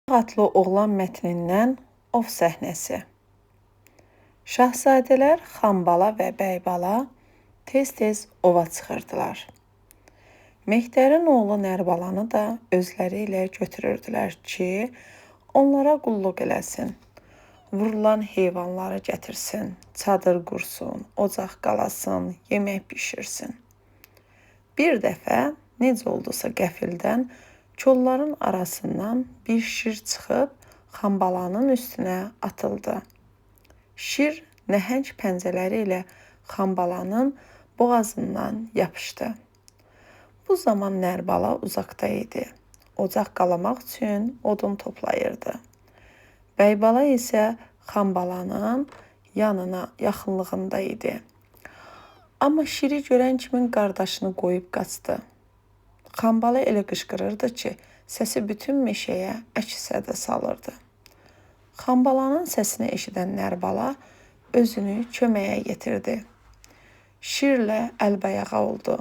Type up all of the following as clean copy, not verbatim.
Adlı oğlan mətnindən ov səhnəsi. Şahzadələr Xanbala və Bəybala tez-tez ova çıxırdılar. Mehdərin oğlu Nərbalanı da özləri ilə götürürdülər ki, onlara qulluq eləsin. Vurulan heyvanları gətirsin, çadır qursun, ocaq qalasın, yemək bişirsin. Bir dəfə necə oldusa qəfildən kolların arasından bir şir çıxıb Xanbalanın üstünə atıldı. Şir nəhəng pəncələri ilə Xanbalanın boğazından yapışdı. Bu zaman Nərbala uzaqda idi. Ocaq qalamaq üçün odun toplayırdı. Bəybala isə Xanbalanın yaxınlığında idi. Amma şiri görən kimin qardaşını qoyub qaçdı. Xanbala elə qışqırırdı ki, səsi bütün meşəyə əks-səda salırdı. Xanbalanın səsini eşidən Nərbala özünü köməyə yetirdi. Şirlə əlbəyaxa oldu.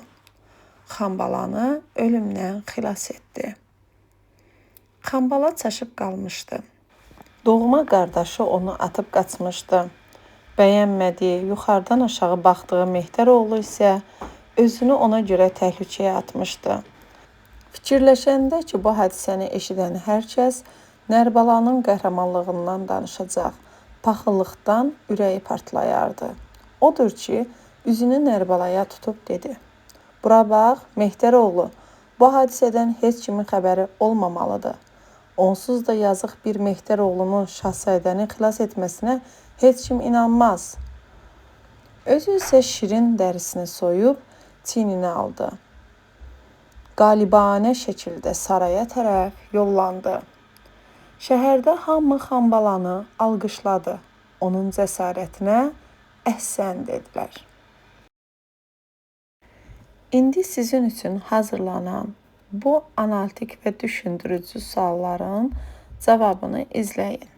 Xanbalanı ölümdən xilas etdi. Xanbala çaşıb qalmışdı. Doğma qardaşı onu atıb qaçmışdı. Bəyənmədiyi, yuxarıdan aşağı baxdığı Mehdəroğlu isə özünü ona görə təhlükəyə atmışdı. Fikirləşəndə ki, bu hadisəni eşidən hər kəs Nərbalanın qəhrəmanlığından danışacaq, paxıllıqdan ürəyi partlayardı. Odur ki, üzünü Nərbalaya tutub dedi: "Bura bax, Mehdəroğlu, bu hadisədən heç kimin xəbəri olmamalıdır. Onsuz da yazıq bir Mehdəroğlunun şahzadəni xilas etməsinə heç kim inanmaz." Özü isə şirin dərisini soyub çiyninə aldı. Qalibanə şəkildə saraya tərəf yollandı. Şəhərdə hamı Xanbalanı alqışladı. Onun cəsarətinə əhsən dedilər. İndi sizin üçün hazırlanan bu analitik və düşündürücü sualların cavabını izləyin.